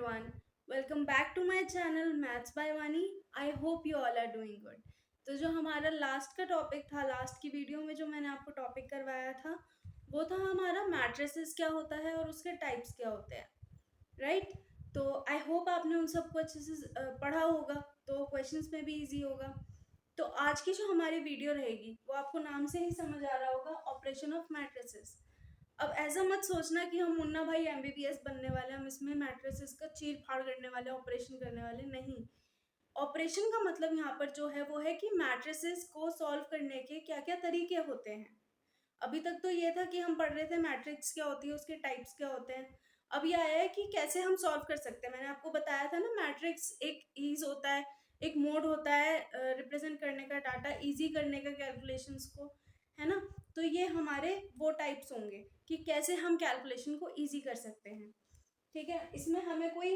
everyone. Welcome back to my channel Maths by Vani. I hope you all are doing good. तो जो हमारा last का topic था, last की video में जो मैंने आपको टॉपिक करवाया था, वो था हमारा मैट्रिसेस क्या होता है और उसके टाइप्स क्या होते हैं, राइट? तो आई होप आपने उन सबको अच्छे से पढ़ा होगा, तो क्वेश्चंस में भी इजी होगा। तो आज की जो हमारी वीडियो रहेगी वो आपको नाम से ही समझ आ रहा होगा, ऑपरेशन ऑफ मैट्रिसेस। अब ऐसा मत सोचना कि हम मुन्ना भाई एमबीबीएस बनने वाले, हम इसमें मैट्रिसेस का चीर फाड़ करने वाले, ऑपरेशन करने वाले नहीं। ऑपरेशन का मतलब यहाँ पर जो है वो है कि मैट्रिसेस को सॉल्व करने के क्या क्या तरीके होते हैं। अभी तक तो ये था कि हम पढ़ रहे थे मैट्रिक्स क्या होती है, उसके टाइप्स क्या होते हैं। अब ये आया है कि कैसे हम सॉल्व कर सकते हैं। मैंने आपको बताया था ना, मैट्रिक्स एक ईज होता है, एक मोड होता है रिप्रेजेंट करने का, डाटा इजी करने का कैलकुलेशंस को, है ना। तो ये हमारे वो टाइप्स होंगे कि कैसे हम कैलकुलेशन को इजी कर सकते हैं। ठीक है, इसमें हमें कोई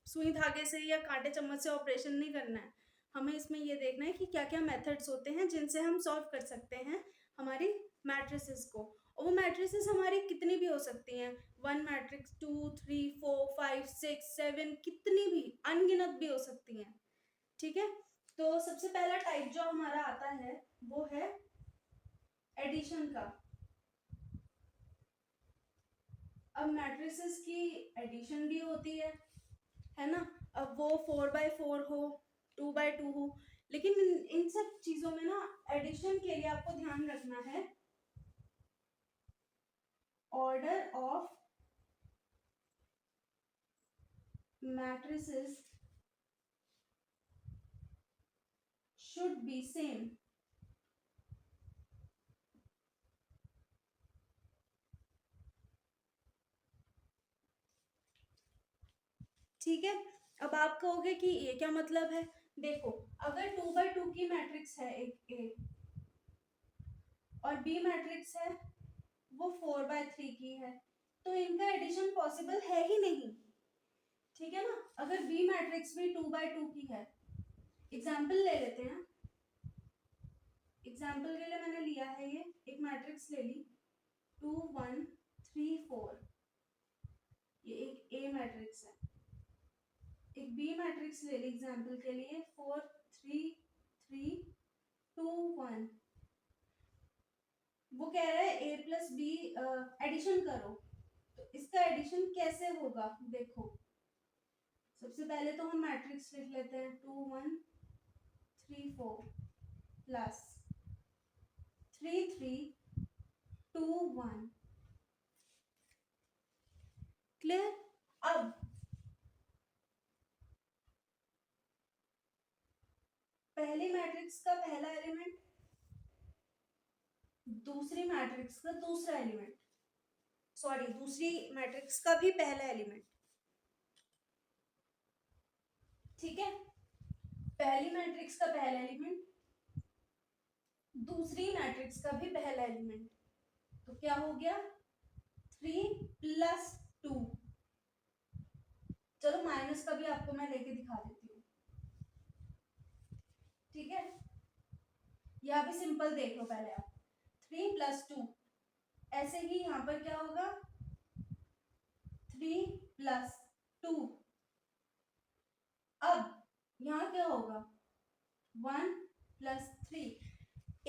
सुई धागे से या कांटे चम्मच से ऑपरेशन नहीं करना है। हमें इसमें ये देखना है कि क्या क्या मेथड्स होते हैं जिनसे हम सॉल्व कर सकते हैं हमारी मैट्रिसेस को। और वो मैट्रिसेस हमारी कितनी भी हो सकती हैं, 1 मैट्रिक्स, 2 3 4 5 6 7, कितनी भी अनगिनत भी हो सकती हैं। ठीक है, तो सबसे पहला टाइप जो हमारा आता है वो है एडिशन का। अब मैट्रिसेस की एडिशन भी होती है ना। अब वो 4x4 हो, 2x2 हो, लेकिन इन सब चीजों में ना एडिशन के लिए आपको ध्यान रखना है order of matrices should be same. ठीक है, अब आप कहोगे कि ये क्या मतलब है। देखो, अगर 2x2 की मैट्रिक्स है एक ए, और बी मैट्रिक्स है वो 4x3 की है, तो इनका एडिशन पॉसिबल है ही नहीं। ठीक है ना। अगर बी मैट्रिक्स भी 2x2 की है, एग्जाम्पल ले लेते हैं। एग्जाम्पल के लिए मैंने लिया है, ये एक मैट्रिक्स ले ली 2 1 3 4, ये एक ए मैट्रिक्स है। एक बी मैट्रिक्स ले ली एग्जाम्पल के लिए 4 3 3 2 1। वो कह रहा है ए प्लस बी एडिशन करो, तो इसका एडिशन कैसे होगा देखो। सबसे पहले तो हम मैट्रिक्स लिख लेते हैं 2 1 3 4 प्लस 3 3 2 1। क्लियर। अब पहली मैट्रिक्स का पहला एलिमेंट, दूसरी मैट्रिक्स का दूसरा एलिमेंट, सॉरी दूसरी मैट्रिक्स का भी पहला एलिमेंट। ठीक है, पहली मैट्रिक्स का पहला एलिमेंट, दूसरी मैट्रिक्स का भी पहला एलिमेंट, तो क्या हो गया 3 + 2। चलो माइनस का भी आपको मैं लेके दिखा देती हूँ। ठीक है, यह भी सिंपल देख लो पहले आप, 3 + 2। ऐसे ही यहाँ पर क्या होगा 3 + 2। अब यहाँ क्या होगा 1 + 3।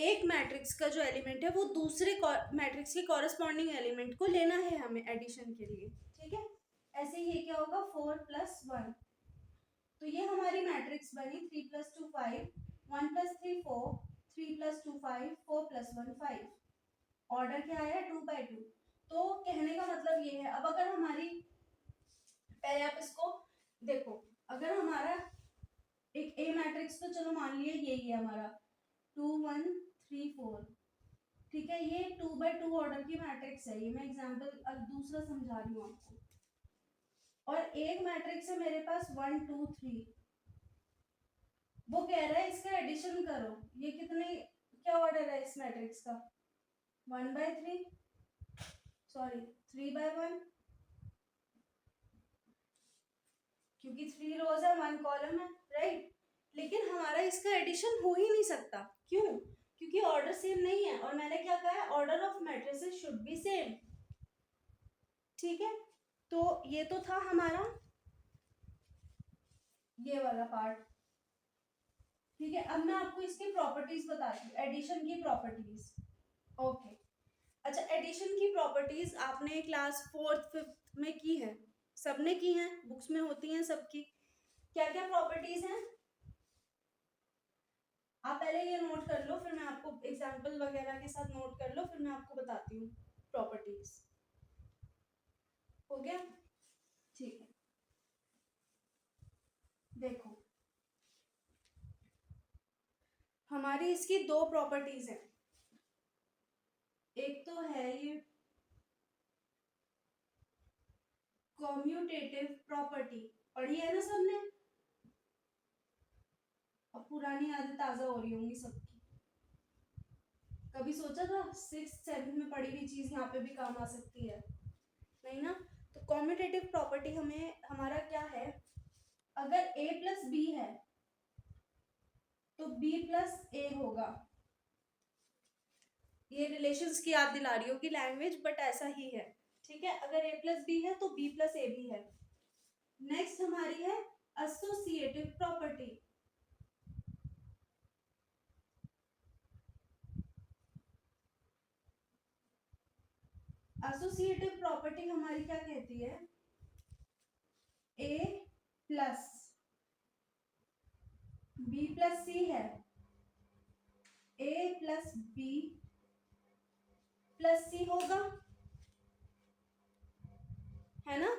एक मैट्रिक्स का जो एलिमेंट है वो दूसरे मैट्रिक्स के कॉरेस्पॉन्डिंग एलिमेंट को लेना है हमें एडिशन के लिए। ठीक है, ऐसे ही क्या होगा 4 + 1। तो ये हमारी मैट्रिक्स बनी 3 + 2 5, 1 + 3 4, 3 + 2 5, 4 + 1 5। ऑर्डर क्या आया 2x2। तो कहने का मतलब ये है, अब अगर हमारी, पहले आप इसको देखो, अगर हमारा एक ए मैट्रिक्स, तो चलो मान लिया यही है हमारा 2 1 3 4। ठीक है, ये 2x2 ऑर्डर की मैट्रिक्स है। ये मैं एग्जांपल अब दूसरा समझा रही हूँ आपको। और एक मैट्रिक्स है मेरे पास 1 2 3। वो कह रहा है इसका एडिशन करो। ये कितने, क्या ऑर्डर है इस मैट्रिक्स का 1/3, सॉरी 3/1, क्योंकि 3 रोज है 1 कॉलम है, राइट। लेकिन हमारा इसका एडिशन हो ही नहीं सकता। क्यों? क्योंकि ऑर्डर सेम नहीं है, और मैंने क्या कहा है order of matrices should be same. ठीक है, तो ये तो था हमारा ये वाला पार्ट। ठीक है, अब मैं आपको इसकी प्रॉपर्टीज बताती हूँ, एडिशन की प्रॉपर्टीज। ओके, अच्छा, एडिशन की प्रॉपर्टीज आपने क्लास 4th 5th में की है, सबने की हैं, बुक्स में होती हैं सबकी। क्या क्या प्रॉपर्टीज हैं आप पहले ये नोट कर लो, फिर मैं आपको एग्जांपल वगैरह के साथ नोट कर लो, फिर मैं आपको बताती हूँ प्रॉपर्टीज। हो गया? ठीक है, देखो हमारी इसकी दो प्रॉपर्टीज हैं। एक तो है ये कॉम्यूटेटिव प्रॉपर्टी, पढ़ी है ना सबने? अब पुरानी आदत ताजा हो रही होंगी सबकी। कभी सोचा था 6th 7th में पढ़ी हुई चीज यहाँ पे भी काम आ सकती है? नहीं ना। तो कॉम्यूटेटिव प्रॉपर्टी हमें, हमारा क्या है, अगर a प्लस बी है तो b प्लस ए होगा। ये रिलेशंस की याद दिला रही होगी लैंग्वेज, बट ऐसा ही है। ठीक है, अगर a प्लस बी है तो b प्लस ए भी है। नेक्स्ट हमारी है एसोसिएटिव प्रॉपर्टी। एसोसिएटिव प्रॉपर्टी हमारी क्या कहती है, a plus b plus c है, a plus b plus c होगा, है ना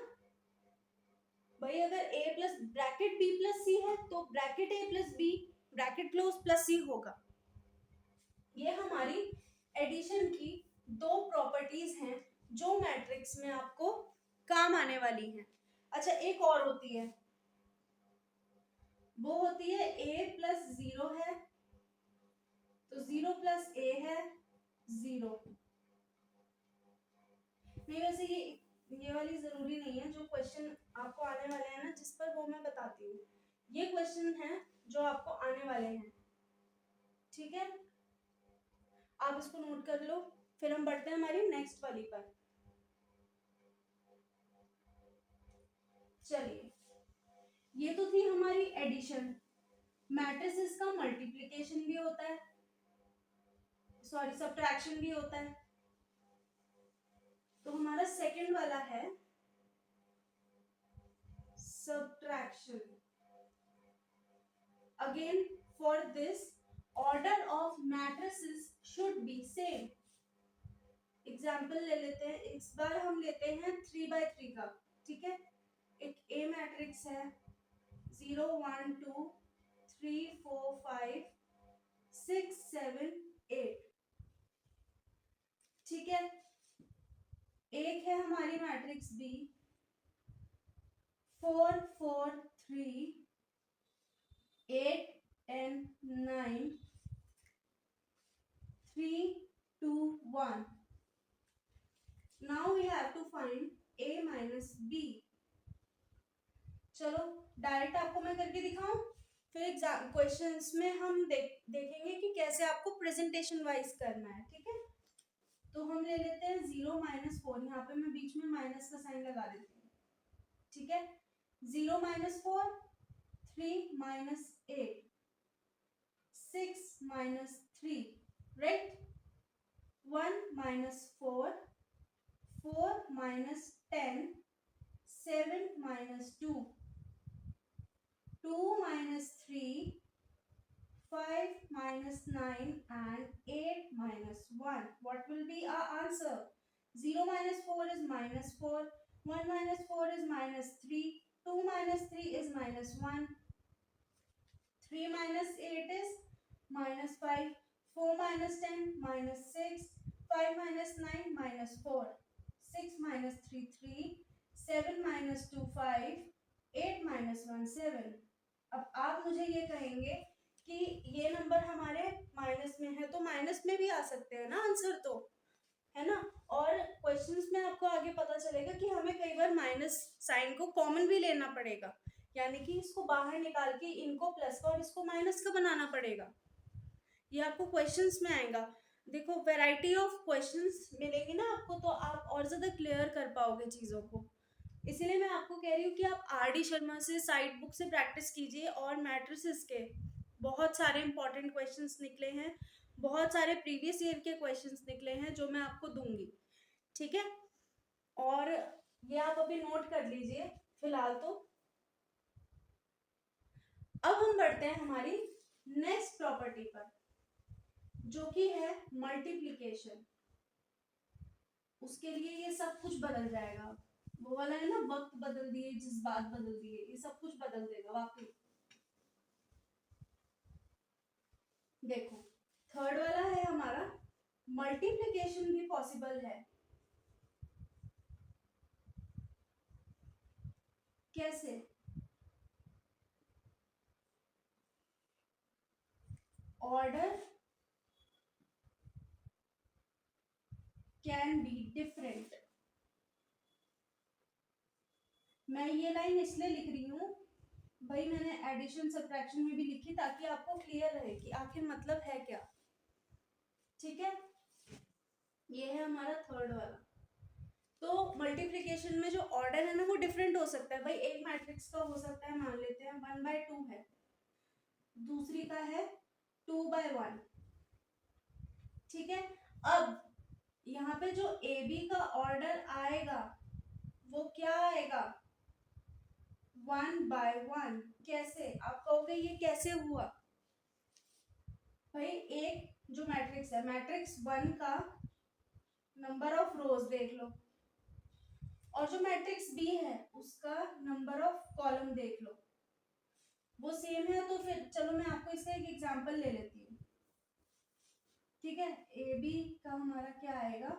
भाई? अगर a plus bracket b plus c है तो bracket a plus b bracket close plus c होगा। ये हमारी एडिशन की दो प्रॉपर्टीज हैं जो मैट्रिक्स में आपको काम आने वाली हैं। अच्छा, एक और होती है, वो होती है a प्लस 0 है तो 0 प्लस a है 0। नहीं, वैसे ये वाली जरूरी नहीं है, जो क्वेश्चन आपको आने वाले हैं ना जिस पर, वो मैं बताती हूँ। ये क्वेश्चन है जो आपको आने वाले हैं, ठीक है? आप इसको नोट कर लो, फिर हम बढ़ते हैं हमारी नेक्स्ट वाली पर। चलिए, ये तो थी हमारी एडिशन। मैट्रिसेस का मल्टीप्लिकेशन भी होता है, सॉरी सब्ट्रैक्शन भी होता है। तो हमारा सेकंड वाला है subtraction. Again for this order of matrices should be same. Example ले लेते हैं, इस बार हम लेते हैं 3 by 3 का। ठीक है, एक ए मैट्रिक्स है 0 1 2 3 4 5 6 7 8। ठीक है, एक है हमारी matrix B 4 4 3 8 10 9 3 2 1। Now we have to find a minus b। चलो डायरेक्ट आपको मैं करके दिखाऊं, फिर एग्जाम क्वेश्चंस में हम देखेंगे कि कैसे आपको प्रेजेंटेशन वाइज करना है। ठीक है, तो हम ले लेते हैं 0 माइनस 4, यहाँ पे मैं बीच में माइनस का साइन लगा देती हूँ। ठीक है, 0 minus 4 3 minus 8 6 minus 3, right? 1 minus 4 4 minus 10 7 minus 2 2 minus 3 5 minus 9 and 8 minus 1. What will be our answer? 0 minus 4 is minus 4, 1 minus 4 is minus 3, 2 minus 3 is minus 1, 3 minus 8 is minus 5, 4 minus 10 minus 6, 5 minus 9 minus 4, 6 minus 3 3, 7 minus 2 5, 8 minus 1 7। अब आप मुझे ये कहेंगे कि ये number हमारे minus में है, तो माइनस में भी आ सकते हैं ना आंसर, तो है ना? और क्वेश्चंस में आपको आगे पता चलेगा कि हमें कई बार माइनस साइन को कॉमन भी लेना पड़ेगा, यानी कि इसको बाहर निकाल के इनको प्लस का और इसको माइनस का बनाना पड़ेगा। ये आपको क्वेश्चंस में आएगा। देखो, वैरायटी ऑफ क्वेश्चंस मिलेंगे ना आपको, तो आप और ज्यादा क्लियर कर पाओगे चीजों को। इसीलिए मैं आपको कह रही हूँ कि आप आर डी शर्मा से साइड बुक से प्रैक्टिस कीजिए, और मैट्रिसेस के बहुत सारे इंपॉर्टेंट क्वेश्चंस निकले हैं, बहुत सारे प्रीवियस ईयर के क्वेश्चंस निकले हैं जो मैं आपको दूंगी, ठीक है। और ये आप अभी नोट कर लीजिए फिलहाल तो। अब हम बढ़ते हैं हमारी नेक्स्ट प्रॉपर्टी पर, जो कि है मल्टीप्लिकेशन। उसके लिए ये सब कुछ बदल जाएगा, वो वाला है ना, वक्त बदल दिए, जज्बात बदल दिए, ये सब कुछ बदल देगा वाकई। देखो, थर्ड वाला है हमारा, मल्टीप्लिकेशन भी पॉसिबल है। कैसे? Order can be different. मैं ये लाइन इसलिए लिख रही हूँ भाई, मैंने एडिशन सब्ट्रैक्शन में भी लिखी ताकि आपको क्लियर रहे कि आखिर मतलब है क्या, ठीक है। ये है हमारा थर्ड वाला। तो मल्टीप्लिकेशन में जो ऑर्डर है ना वो डिफरेंट हो सकता है भाई। एक मैट्रिक्स का हो सकता है, मान लेते हैं 1/2 है, दूसरी का है 2/1, ठीक है। अब यहाँ पे जो ए बी का ऑर्डर आएगा वो क्या आएगा? 1/1। कैसे? आप कहोगे ये कैसे हुआ? भाई एक जो मैट्रिक्स है, मैट्रिक्स 1 का नंबर ऑफ रोज देख लो, और जो मैट्रिक्स बी है उसका नंबर ऑफ कॉलम देख लो, वो सेम है। तो फिर चलो मैं आपको इसका एक एग्जांपल ले लेती हूँ, ठीक है। ए बी का हमारा क्या आएगा?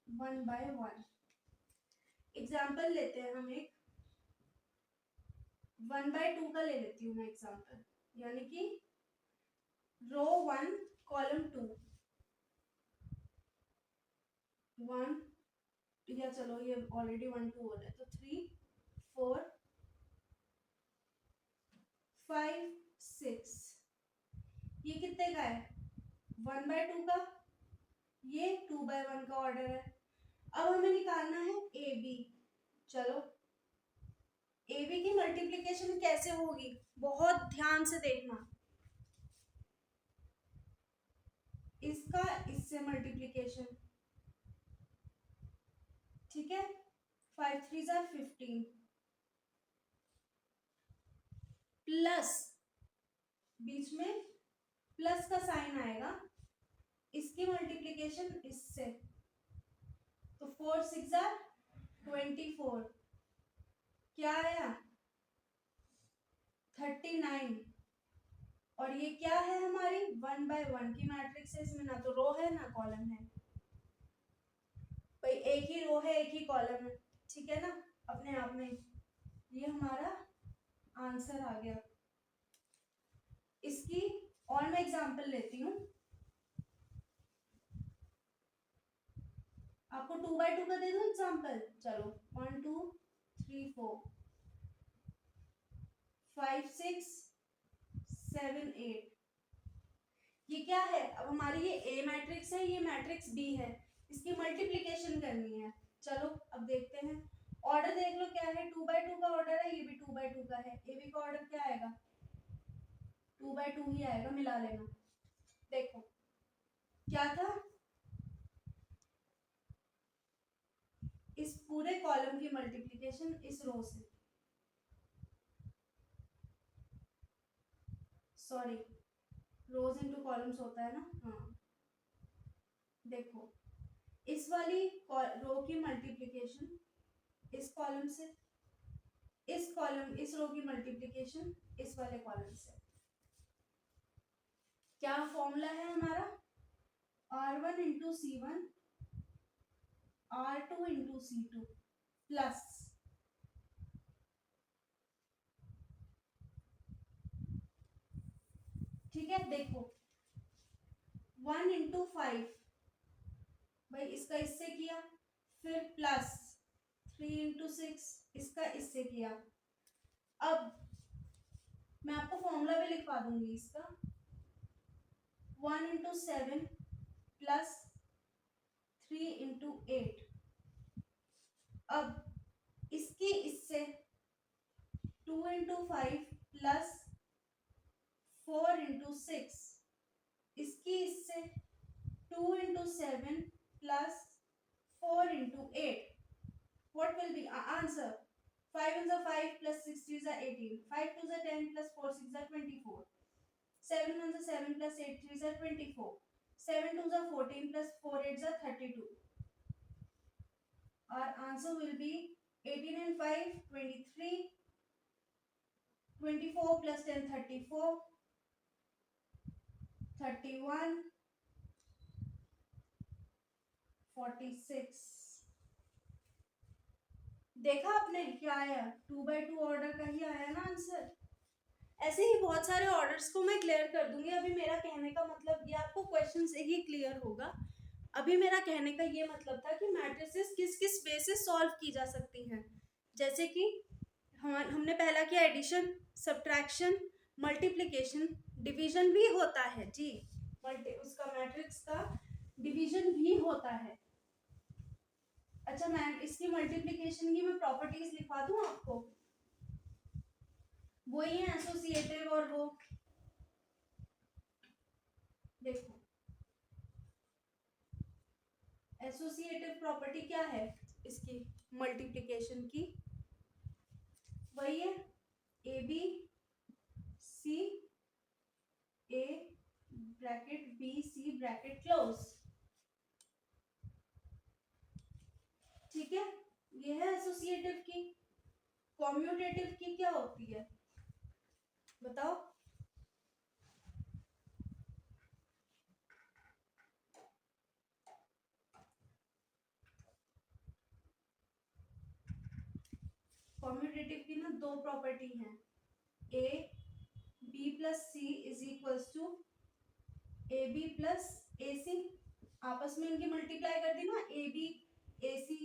1/1। एग्जाम्पल लेते हैं हम एक, 1/2 का ले लेती हूँ मैं एग्जाम्पल, यानी कि रो 1 कॉलम 2, 1, या चलो ये ऑलरेडी 1 2 हो रहा है, तो 3 4 5 6, ये कितने का है? 1/2 का, ये 2/1 का ऑर्डर है। अब हमें निकालना है ए बी। चलो, ए बी की मल्टीप्लिकेशन कैसे होगी, बहुत ध्यान से देखना। इसका इससे मल्टीप्लिकेशन, ठीक है। 5 3 जार 15 प्लस, बीच में प्लस का साइन आएगा, इसकी मल्टीप्लिकेशन इससे, तो 4 6 जार 24, क्या आया? 39। और ये क्या है हमारी? 1/1 की मैट्रिक्स है, इसमें ना तो रो है ना कॉलम है भाई, एक ही रो है एक ही कॉलम है, ठीक है ना, अपने आप में। ये हमारा आंसर आ गया। इसकी और मैं एग्जांपल लेती हूँ, आपको 2/2 का दे दूं एग्जांपल। चलो, 1 2 3 4 5 6 7 8, ये क्या है? अब हमारी ये ए मैट्रिक्स है, ये मैट्रिक्स बी है, इसकी मल्टीप्लिकेशन करनी है। चलो अब देखते हैं। ऑर्डर देख लो क्या है, 2/2 का ऑर्डर है, ये भी 2/2 का है, ए बी का ऑर्डर क्या आएगा? 2/2 ही आएगा, मिला लेना। देखो क्या था, इस पूरे कॉलम की मल्टीप्लिकेशन इस रो से, सॉरी रोज इनटू कॉलम्स होता है ना, हाँ। देखो, इस वाली रो की मल्टीप्लिकेशन इस कॉलम से, इस कॉलम इस रो की मल्टीप्लिकेशन इस वाले कॉलम से। क्या फॉर्मूला है हमारा? R1 into C1 R2 into C2 plus, ठीक है। देखो 1 इंटू 5, भाई इसका इससे किया, फिर प्लस 3 इंटू 6, इसका इससे किया। अब मैं आपको फॉर्मूला भी लिखवा दूंगी इसका, 1 इंटू 7 प्लस 3 इंटू 8। अब इसकी इससे 2 इंटू 5 प्लस 4 इंटू 6, इसकी इससे 2 into 7 plus 4 into 8. What will be our answer? 5 is a 5 plus 6 is a 18. 5 to the 10 plus 4 6 is a 24. 7 is a 7 plus 8 3 is a 24. 7 to the 14 plus 4 8 is a 32. Our answer will be 18 and 5 23. 24 plus 10 34. 31. 46. देखा आपने क्या आया? 2/2 order का ही आया ना answer. ऐसे ही बहुत सारे ऑर्डर्स को मैं क्लियर कर दूंगी। अभी मेरा कहने का मतलब ये आपको क्वेश्चन से ही क्लियर होगा। अभी मेरा कहने का ये मतलब था कि मैट्रिसेस किस किस वे से सॉल्व की जा सकती हैं। जैसे कि हमने पहला किया एडिशन, सब्ट्रैक्शन, मल्टीप्लिकेशन, डिवीजन भी होता है जी। उसका मैट्रिक्स का डिवीजन भी होता है। अच्छा मैम, इसकी मल्टीप्लिकेशन की मैं प्रॉपर्टीज लिखवा दूं आपको। वही है एसोसिएटिव और वो देखो, एसोसिएटिव प्रॉपर्टी क्या है इसकी मल्टीप्लिकेशन की? वही है A B C, A bracket B C bracket close. ठीक है, ये है एसोसिएटिव की। कॉम्यूटेटिव की क्या होती है बताओ? कॉम्यूटेटिव की ना दो प्रॉपर्टी हैं, a b plus c is equals to a b plus a c. आपस में इनकी मल्टीप्लाई कर दी ना, ए बी ए सी।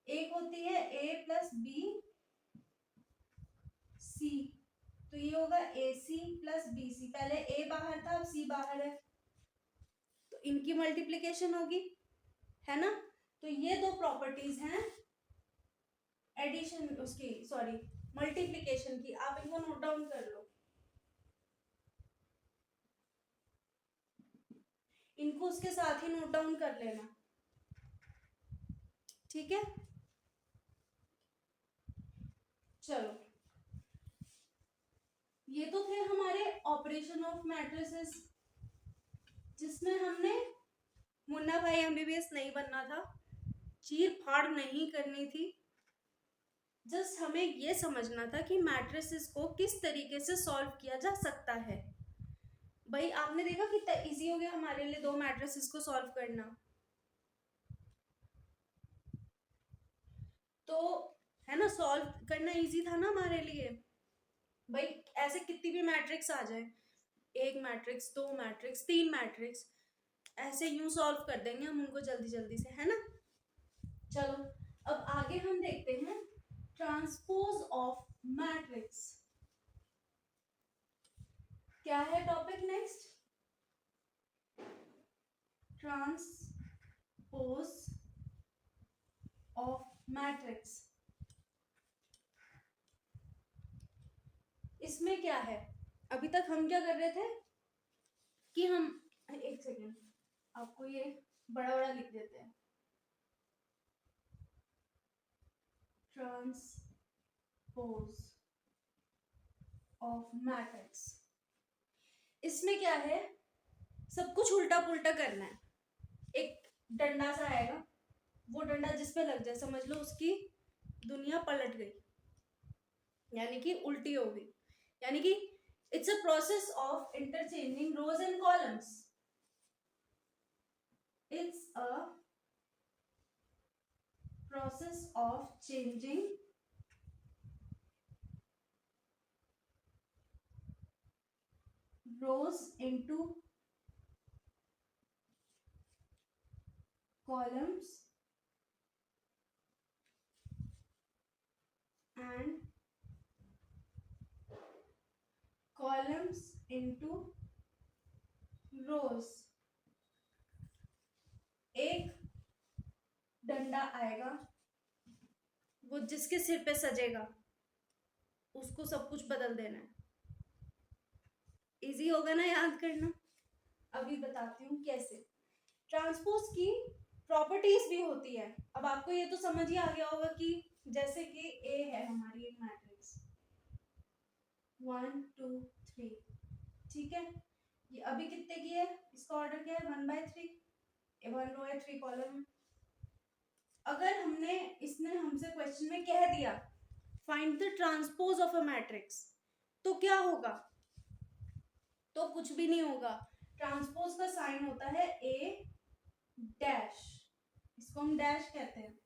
एक होती है ए प्लस बी सी, तो ये होगा ए सी प्लस बी सी। पहले ए बाहर था, अब सी बाहर है, तो इनकी मल्टीप्लिकेशन होगी, है ना। तो ये दो प्रॉपर्टीज हैं एडिशन उसकी, सॉरी मल्टीप्लिकेशन की। आप इनको नोट डाउन कर लो, इनको उसके साथ ही नोट डाउन कर लेना, ठीक है। चलो, ये तो थे हमारे ऑपरेशन ऑफ मैट्रिसेस, जिसमें हमने मुन्ना भाई एमबीबीएस नहीं बनना था, चीर फाड़ नहीं करनी थी। जस्ट हमें ये समझना था कि मैट्रिसेस को किस तरीके से सॉल्व किया जा सकता है। भाई आपने देखा कितना इजी हो गया हमारे लिए दो मैट्रिसेस को सॉल्व करना। तो है ना, सॉल्व करना इजी था ना हमारे लिए। भाई ऐसे कितनी भी मैट्रिक्स आ जाए, एक मैट्रिक्स, दो मैट्रिक्स, तीन मैट्रिक्स, ऐसे यूं सॉल्व कर देंगे हम उनको जल्दी जल्दी से, है ना। चलो अब आगे हम देखते हैं ट्रांसपोज ऑफ मैट्रिक्स। क्या है topic next? Transpose of matrix. इसमें क्या है, अभी तक हम क्या कर रहे थे कि हम, एक सेकेंड आपको ये बड़ा बड़ा लिख देते हैं, ट्रांसपोज ऑफ मैट्रिक्स। इसमें क्या है, सब कुछ उल्टा पुल्टा करना है। एक डंडा सा आएगा, वो डंडा जिस पे लग जाए समझ लो उसकी दुनिया पलट गई, यानी कि उल्टी हो गई। यानी कि it's a process of interchanging rows and columns. It's a process of changing rows into columns and columns into rows। एक डंडा आएगा वो जिसके सिर पे सजेगा उसको सब कुछ बदल देना है। इजी होगा ना याद करना। अभी बताती हूँ कैसे। ट्रांसपोज की प्रॉपर्टीज भी होती है। अब आपको ये तो समझ ही आ गया होगा कि जैसे कि ए है हमारी एक मैट्रिक्स 1 2 3, ठीक है। ये अभी कितने की है, इसका ऑर्डर क्या है 1/3, 1 रो है 3 कॉलम है। अगर इसने हमसे क्वेश्चन में कह दिया find the transpose of a matrix, तो क्या होगा, तो कुछ भी नहीं होगा। ट्रांसपोज का साइन होता है ए डैश, इसको हम डैश कहते हैं।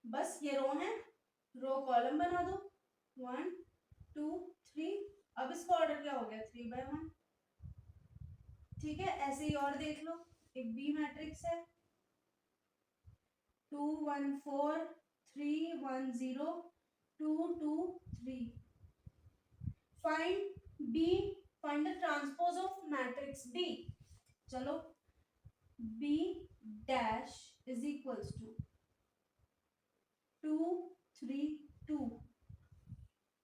बस ये रो है, रो कॉलम बना दो 1 2 3। अब इसका ऑर्डर क्या हो गया 3/1, ठीक है। ऐसे ही और देख लो, एक बी मैट्रिक्स है 2 1 4 3 1 0 2 2 3। Find B, find the transpose of matrix B. चलो, B dash is equals to 2 3 2।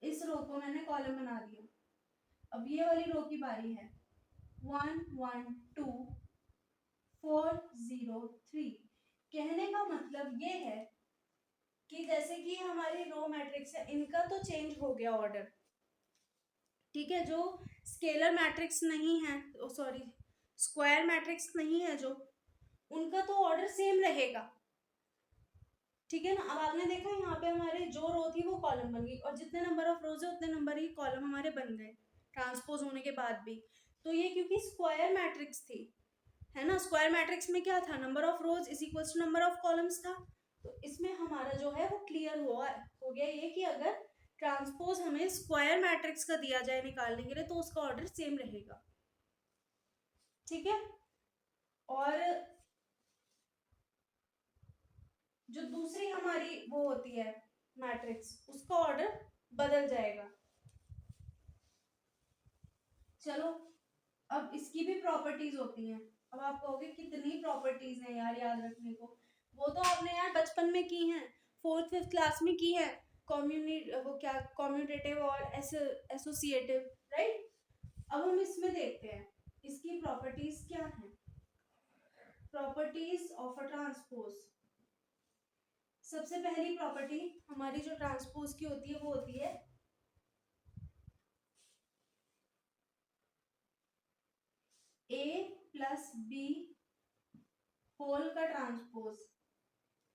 इस रो को मैंने कॉलम बना दिया। अब ये वाली रो की बारी है 1 1 2 4 0 3। कहने का मतलब ये है कि जैसे कि हमारी रो मैट्रिक्स है, इनका तो चेंज हो गया ऑर्डर, ठीक है। जो स्केलर मैट्रिक्स नहीं है, सॉरी स्क्वायर मैट्रिक्स नहीं है जो, उनका तो ऑर्डर सेम रहेगा, ठीक है ना। अब आपने देखा यहाँ पे हमारे जो रो थी वो कॉलम बन गई, और जितने नंबर ऑफ रोज है उतने नंबर ही कॉलम हमारे बन गए ट्रांसपोज होने के बाद भी। तो ये क्योंकि स्क्वायर मैट्रिक्स थी, है ना। स्क्वायर मैट्रिक्स में क्या था, number of rows is equal to number of columns था। तो इसमें हमारा जो है वो क्लियर हो गया ये कि अगर ट्रांसपोज हमें स्क्वायर मैट्रिक्स का दिया जाए निकालने के लिए तो उसका ऑर्डर सेम रहेगा, ठीक है। और जो दूसरी हमारी वो होती है मैट्रिक्स, उसका ऑर्डर बदल जाएगा। चलो, अब इसकी भी प्रॉपर्टीज होती हैं। अब आप कहोगे कितनी प्रॉपर्टीज हैं यार याद रखने को, वो तो आपने यार बचपन में की हैं, 4th 5th क्लास में की है। वो क्या, कम्यूटेटिव और एसोसिएटिव, राइट। अब हम इसमें देखते हैं इसकी प्रॉपर्टीज क्या हैं। Properties of a transpose. सबसे पहली प्रॉपर्टी हमारी जो ट्रांसपोज की होती है वो होती है ए प्लस बी होल का ट्रांसपोज,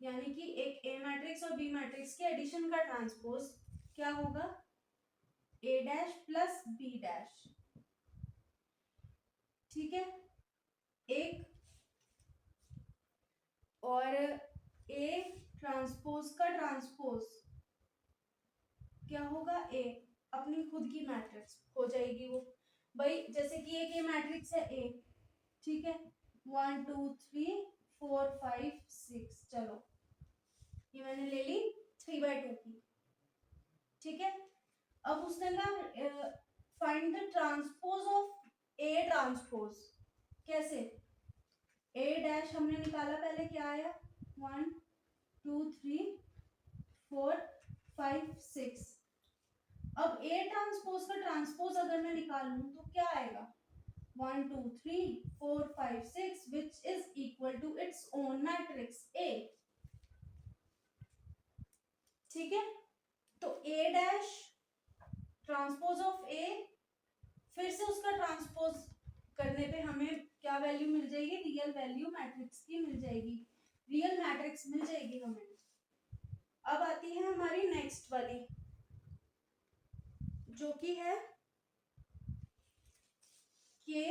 यानी कि एक ए मैट्रिक्स और बी मैट्रिक्स के एडिशन का ट्रांसपोज क्या होगा, ए डैश प्लस बी डैश, ठीक है। एक और ए ट्रांसपोज का ट्रांसपोज क्या होगा, ए अपनी खुद की मैट्रिक्स हो जाएगी वो। भाई जैसे कि एक ए मैट्रिक्स है ए, ठीक है, 1 2 3 4 5 6। चलो, ये मैंने ले ली 3/2 की, ठीक है। अब उसने ना find the transpose of A transpose. कैसे, ए डैश हमने निकाला, पहले क्या आया 1 2 3 4 5 6। अब ए ट्रांसपोज का ट्रांसपोज अगर मैं निकालूं तो क्या आएगा 1 2 3 4 5 6 which is equal to its own matrix A, ठीक है। तो A dash transpose of A, फिर से उसका ट्रांसपोज करने पे हमें क्या वैल्यू मिल जाएगी, रियल वैल्यू मैट्रिक्स की मिल जाएगी, रियल मैट्रिक्स मिल जाएगी हमें। अब आती है हमारी नेक्स्ट वाली जो कि है के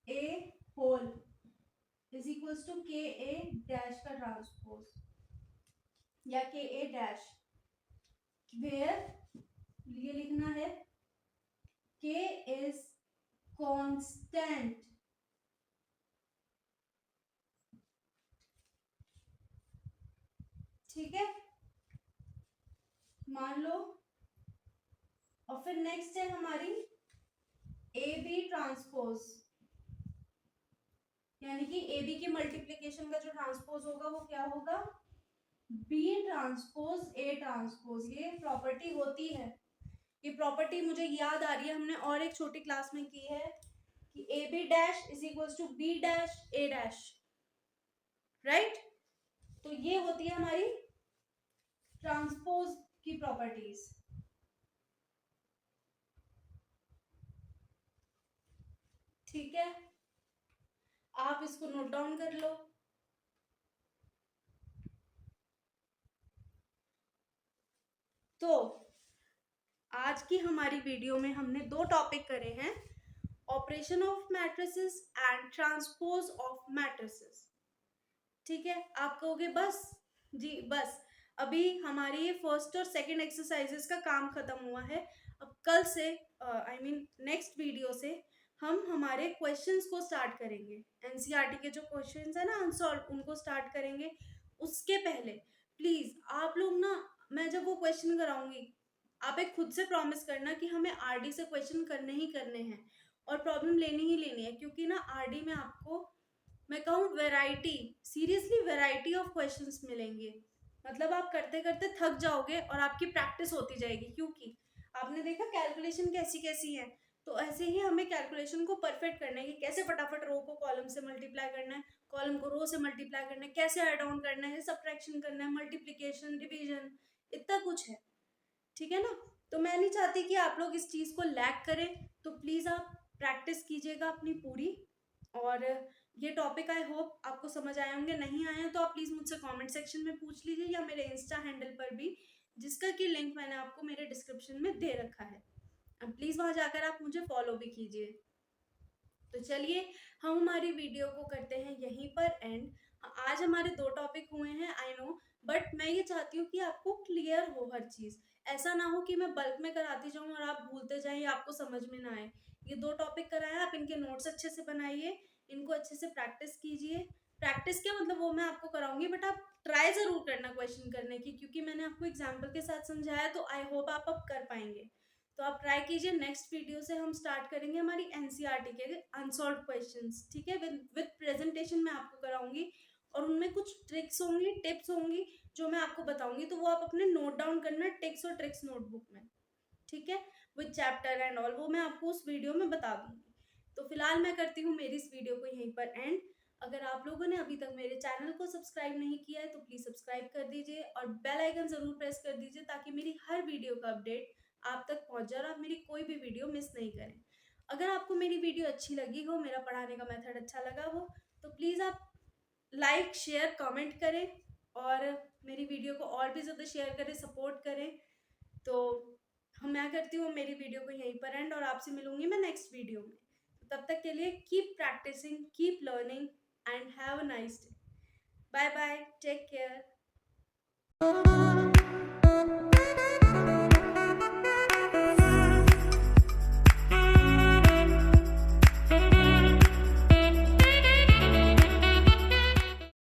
ए होल इज इक्वल्स टू के ए डैश का ट्रांसपोज, या के ए डैश, वेयर ये लिखना है के इज कांस्टेंट, ठीक है, मान लो। और फिर नेक्स्ट है हमारी ए बी ट्रांसपोज, यानी कि ए बी की मल्टीप्लीकेशन का जो ट्रांसपोज होगा वो क्या होगा बी ट्रांसपोज ए ट्रांसपोज, ये प्रॉपर्टी होती है। ये प्रॉपर्टी मुझे याद आ रही है, हमने और एक छोटी क्लास में की है कि A B dash is equal to B dash A dash, right. तो ये होती है हमारी ट्रांसपोज की प्रॉपर्टीज। ठीक है, आप इसको नोट डाउन कर लो। तो आज की हमारी वीडियो में हमने दो टॉपिक करे हैं, operation of matrices and transpose of matrices. ठीक है, आप कहोगे बस जी बस, अभी हमारी ये फर्स्ट और सेकंड एक्सरसाइजेस का काम खत्म हुआ है। अब कल से आई मीन नेक्स्ट वीडियो से हम हमारे क्वेश्चंस को स्टार्ट करेंगे। एनसीईआरटी के जो क्वेश्चंस है ना अनसॉल्व, उनको स्टार्ट करेंगे। उसके पहले प्लीज आप लोग ना, मैं जब वो क्वेश्चन कराऊंगी, आप एक खुद से प्रॉमिस करना कि हमें आरडी से क्वेश्चन करने ही करने हैं और प्रॉब्लम लेनी ही लेनी है, क्योंकि ना आरडी में आपको मैं कहूँ variety, seriously variety of questions मिलेंगे। मतलब आप करते करते थक जाओगे और आपकी प्रैक्टिस होती जाएगी, क्योंकि आपने देखा कैलकुलेशन कैसी कैसी है। तो ऐसे ही हमें कैलकुलेशन को परफेक्ट करना है कि कैसे फटाफट रो को कॉलम से मल्टीप्लाई करना है, कॉलम को रो से मल्टीप्लाई करना है, कैसे ऐड ऑन करना है, सब्ट्रैक्शन करना है, मल्टीप्लीकेशन, डिवीजन, इतना कुछ है। ठीक है ना। तो मैं नहीं चाहती कि आप लोग इस चीज को लैक करें, तो प्लीज आप प्रैक्टिस कीजिएगा अपनी पूरी। और ये टॉपिक आई होप आपको समझ आए होंगे, नहीं आए हैं तो आप प्लीज मुझसे कमेंट सेक्शन में पूछ लीजिए या मेरे इंस्टा हैंडल पर भी, जिसका कि लिंक मैंने आपको मेरे डिस्क्रिप्शन में दे रखा है। अब प्लीज वहां जाकर आप मुझे फॉलो भी कीजिए। तो चलिए हम हमारी वीडियो को करते हैं यहीं पर एंड। आज हमारे दो टॉपिक हुए हैं आई नो, बट मैं ये चाहती हूँ कि आपको क्लियर हो हर चीज। ऐसा ना हो कि मैं बल्क में कराती जाऊँ और आप भूलते जाएं या आपको समझ में ना आए। ये दो टॉपिक कराए, आप इनके नोट्स अच्छे से बनाइए, इनको अच्छे से प्रैक्टिस कीजिए। प्रैक्टिस क्या मतलब, वो मैं आपको कराऊंगी, बट आप ट्राई जरूर करना क्वेश्चन करने की, क्योंकि मैंने आपको एग्जाम्पल के साथ समझाया, तो आई होप आप अब कर पाएंगे। तो आप ट्राई कीजिए। नेक्स्ट वीडियो से हम स्टार्ट करेंगे हमारी एनसीईआरटी के अनसॉल्व क्वेश्चंस। ठीक है, विद प्रेजेंटेशन मैं आपको कराऊंगी और उनमें कुछ ट्रिक्स होंगी, टिप्स होंगी जो मैं आपको बताऊंगी, तो वो आप अपने नोट डाउन करना टिप्स और ट्रिक्स नोटबुक में। ठीक है, विद चैप्टर एंड ऑल, वो मैं आपको उस वीडियो में बता दूंगी। तो फिलहाल मैं करती हूँ मेरी इस वीडियो को यहीं पर एंड। अगर आप लोगों ने अभी तक मेरे चैनल को सब्सक्राइब नहीं किया है तो प्लीज सब्सक्राइब कर दीजिए और बेल आइकन जरूर प्रेस कर दीजिए, ताकि मेरी हर वीडियो का अपडेट आप तक पहुंच जाए और आप मेरी कोई भी वीडियो मिस नहीं करें। अगर आपको मेरी वीडियो अच्छी लगी हो, मेरा पढ़ाने का मेथड अच्छा लगा हो, तो प्लीज़ आप लाइक शेयर कमेंट करें और मेरी वीडियो को और भी ज़्यादा शेयर करें, सपोर्ट करें। तो मैं करती हूँ मेरी वीडियो को यहीं पर एंड और आपसे मिलूंगी मैं नेक्स्ट वीडियो में। तो तब तक के लिए keep practising, keep learning and have a nice day. Bye bye, take care.